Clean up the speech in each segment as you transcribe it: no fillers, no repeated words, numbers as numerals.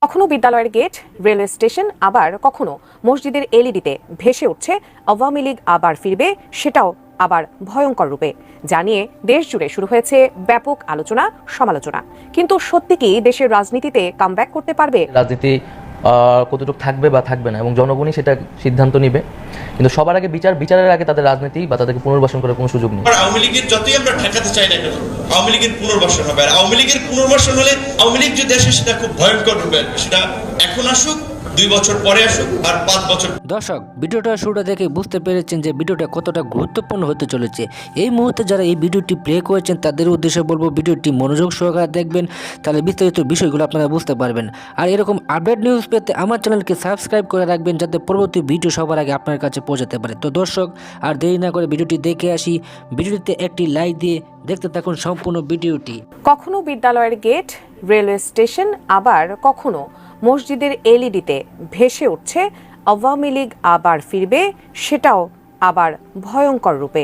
কখনো বিদ্যালয়ের gate, railway station, আবার কখনো মসজিদের এলইডিতে ভেসে উঠছে আওয়ামী লীগ আবার ফিরবে, সেটাও আবার ভয়ঙ্কর রূপে। জানিয়ে দেশ জুড়ে শুরু হয়েছে ব্যাপক আলোচনা সমালোচনা। কিন্তু সত্যি কি দেশের রাজনীতিতে কামব্যাক করতে পারবে? রাজনীতি কতটুকু থাকবে বা থাকবে না এবং জনগণই সেটা সিদ্ধান্ত নিবে। কিন্তু সবার আগে বিচারের আগে তাদের রাজনীতি বা তাদেরকে পুনর্বাসন করার কোনো সুযোগ নেই। আওয়ামী লীগের যতই আমরা ঠেকাতে চাই না কেন, আওয়ামী লীগের পুনর্বাসন হবে। আর আওয়ামী লীগের পুনর্বাসন হলে আওয়ামী লীগ যে দেশে সেটা খুব ভয়ঙ্কর রূপে আসবে। সেটা এখন আসুক, 2 বছর পরে আসুক, আর 5 বছর। দর্শক, ভিডিওটা শুরুটা দেখে বুঝতে পেরেছেন যে ভিডিওটা কতটা গুরুত্বপূর্ণ হতে চলেছে। এই মুহূর্তে যারা এই ভিডিওটি প্লে করেছেন তাদের উদ্দেশ্যে বলবো ভিডিওটি মনোযোগ সহকারে দেখবেন, তাহলে বিস্তারিত বিষয়গুলো আপনারা বুঝতে পারবেন। আর এরকম আপডেট নিউজ পেতে আমার চ্যানেলকে সাবস্ক্রাইব করে রাখবেন, যাতে পরবর্তী ভিডিও সবার আগে আপনার কাছে পৌঁছাতে পারে। তো দর্শক, আর দেরি না করে ভিডিওটি দেখে আসি। ভিডিওটিতে একটি লাইক দিয়ে দেখতে থাকুন সম্পূর্ণ ভিডিওটি। কখনো বিদ্যালয়ের গেট, রেলওয়ে স্টেশন, আবার কখনো মসজিদের এলইডিতে ভেসে উঠছে আওয়ামী লীগ আবার ফিরবে, সেটাও আবার ভয়ঙ্কর রূপে।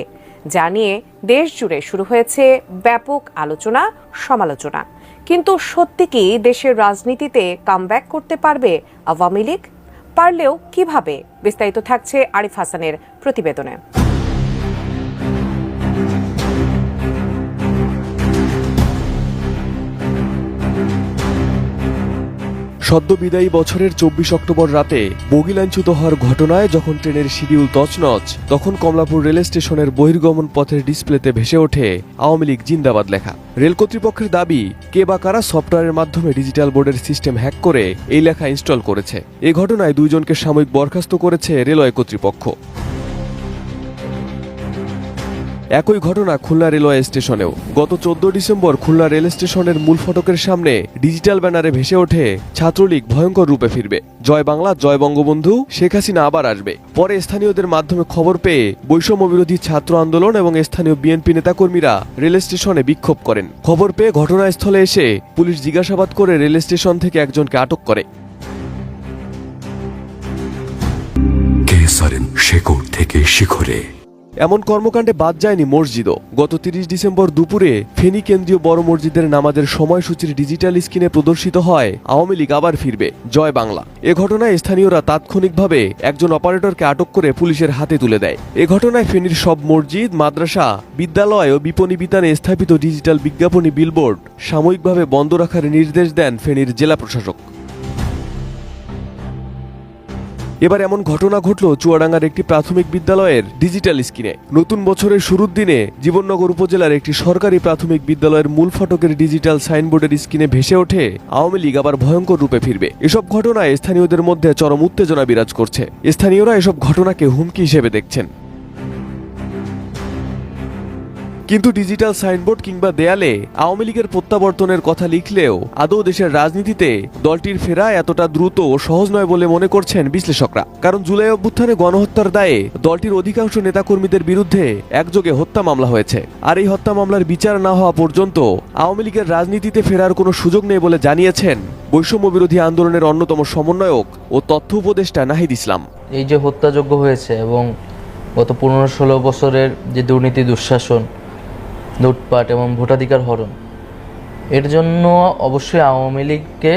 জানিয়ে দেশ জুড়ে শুরু হয়েছে ব্যাপক আলোচনা সমালোচনা। কিন্তু সত্যি কি দেশের রাজনীতিতে কামব্যাক করতে পারবে আওয়ামী লীগ? পারলেও কিভাবে? বিস্তারিত থাকছে আরিফ হাসানের প্রতিবেদনে। সদ্য বিদায়ী বছরের 24 অক্টোবর রাতে বগিলাঞ্চ্যুত হওয়ার ঘটনায় যখন ট্রেনের শিডিউল তছনছ, তখন কমলাপুর রেল স্টেশনের বহির্গমন পথের ডিসপ্লেতে ভেসে ওঠে আওয়ামী লীগ জিন্দাবাদ লেখা। রেল কর্তৃপক্ষের দাবি, কে বা কারা সফটওয়্যারের মাধ্যমে ডিজিটাল বোর্ডের সিস্টেম হ্যাক করে এই লেখা ইনস্টল করেছে। এ ঘটনায় 2 জনকে সাময়িক বরখাস্ত করেছে রেলওয়ে কর্তৃপক্ষ। একই ঘটনা খুলনা রেলওয়ে স্টেশনেও। গত 14 ডিসেম্বর খুলনা রেল স্টেশনের মূল ফটকের সামনে ডিজিটাল ব্যানারে ভেসে ওঠে ছাত্রলীগ ভয়ঙ্কর রূপে ফিরবে, জয় বাংলা, জয় বঙ্গবন্ধু, শেখ হাসিনা আবার আসবে। পরে স্থানীয়দের মাধ্যমে খবর পেয়ে বৈষম্য বিরোধী ছাত্র আন্দোলন এবং স্থানীয় বিএনপি নেতাকর্মীরা রেল স্টেশনে বিক্ষোভ করেন। খবর পেয়ে ঘটনাস্থলে এসে পুলিশ জিজ্ঞাসাবাদ করে রেল স্টেশন থেকে একজনকে আটক করে। শেকড় থেকে শিখরে এমন কর্মকাণ্ডে বাদ যায়নি মসজিদও। গত 30 ডিসেম্বর দুপুরে ফেনী কেন্দ্রীয় বড় মসজিদের নামাজের সময়সূচির ডিজিটাল স্ক্রিনে প্রদর্শিত হয় আওয়ামী লীগ আবার ফিরবে, জয় বাংলা। এ ঘটনায় স্থানীয়রা তাৎক্ষণিকভাবে একজন অপারেটরকে আটক করে পুলিশের হাতে তুলে দেয়। এ ঘটনায় ফেনীর সব মসজিদ, মাদ্রাসা, বিদ্যালয় ও বিপণী বিতানে স্থাপিত ডিজিটাল বিজ্ঞাপনী বিলবোর্ড সাময়িকভাবে বন্ধ রাখার নির্দেশ দেন ফেনীর জেলা প্রশাসক। এবার এমন ঘটনা ঘটল চুয়াডাঙ্গার একটি প্রাথমিক বিদ্যালয়ের ডিজিটাল স্ক্রিনে। নতুন বছরের শুরুর দিনে জীবননগর উপজেলার একটি সরকারি প্রাথমিক বিদ্যালয়ের মূল ফটকের ডিজিটাল সাইনবোর্ডের স্ক্রিনে ভেসে ওঠে আওয়ামী লীগ আবার ভয়ঙ্কর রূপে ফিরবে। এসব ঘটনায় স্থানীয়দের মধ্যে চরম উত্তেজনা বিরাজ করছে। স্থানীয়রা এসব ঘটনাকে হুমকি হিসেবে দেখছেন। কিন্তু ডিজিটাল সাইনবোর্ড কিংবা দেয়ালে আওয়ামী লীগের প্রত্যাবর্তনের কথা লিখলেও আদৌ দেশের রাজনীতিতে দলটির ফেরা এতটা দ্রুত ও সহজ নয় বলে মনে করছেন বিশ্লেষকরা। কারণ জুলাই অভ্যুত্থানে গণহত্যার দায়ে দলটির অধিকাংশ নেতাকর্মীদের বিরুদ্ধে একযোগে হত্যা মামলা হয়েছে। আর এই হত্যা মামলার বিচার না হওয়া পর্যন্ত আওয়ামী লীগের রাজনীতিতে ফেরার কোনো সুযোগ নেই বলে জানিয়েছেন বৈষম্য বিরোধী আন্দোলনের অন্যতম সমন্বয়ক ও তথ্য উপদেষ্টা নাহিদ ইসলাম। এই যে হত্যাযজ্ঞ হয়েছে এবং গত 15-16 বছরের যে দুর্নীতি, দুঃশাসন, লুটপাট এবং ভোটাধিকার হরণ, এর জন্য অবশ্যই আওয়ামী লীগকে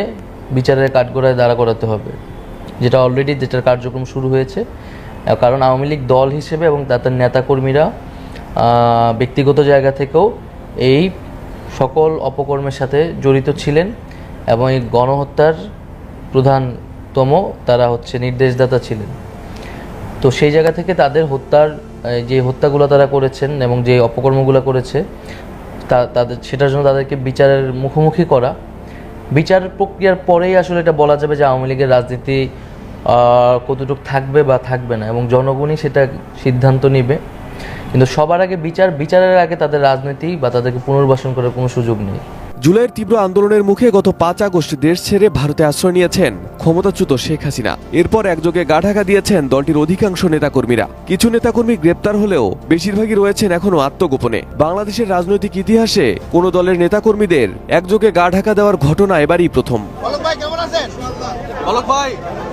বিচারের কাঠগড়ায় দাঁড়া করাতে হবে, যেটার কার্যক্রম শুরু হয়েছে। কারণ আওয়ামী লীগ দল হিসেবে এবং তাদের নেতাকর্মীরা ব্যক্তিগত জায়গা থেকেও এই সকল অপকর্মের সাথে জড়িত ছিলেন এবং এই গণহত্যার প্রধানতম তারা নির্দেশদাতা ছিলেন। তো সেই জায়গা থেকে তাদের যে হত্যাগুলো তারা করেছেন এবং যে অপকর্মগুলো করেছে সেটার জন্য তাদেরকে বিচারের মুখোমুখি করা, বিচার প্রক্রিয়ার পরেই আসলে এটা বলা যাবে যে আওয়ামী লীগের রাজনীতি কতটুকু থাকবে বা থাকবে না এবং জনগণই সেটা সিদ্ধান্ত নিবে। কিন্তু সবার আগে বিচারের আগে তাদের রাজনীতি বা তাদেরকে পুনর্বাসন করার কোনো সুযোগ নেই। জুলাইয়ের তীব্র আন্দোলনের মুখে গত 5 আগস্ট দেশ ছেড়ে ভারতে আশ্রয় নিয়েছেন ক্ষমতাচ্যুত শেখ হাসিনা। এরপর একযোগে গা ঢাকা দিয়েছেন দলটির অধিকাংশ নেতাকর্মীরা। কিছু নেতাকর্মী গ্রেপ্তার হলেও বেশিরভাগই রয়েছেন এখনো আত্মগোপনে। বাংলাদেশের রাজনৈতিক ইতিহাসে কোনো দলের নেতাকর্মীদের একযোগে গা ঢাকা দেওয়ার ঘটনা এবারই প্রথম।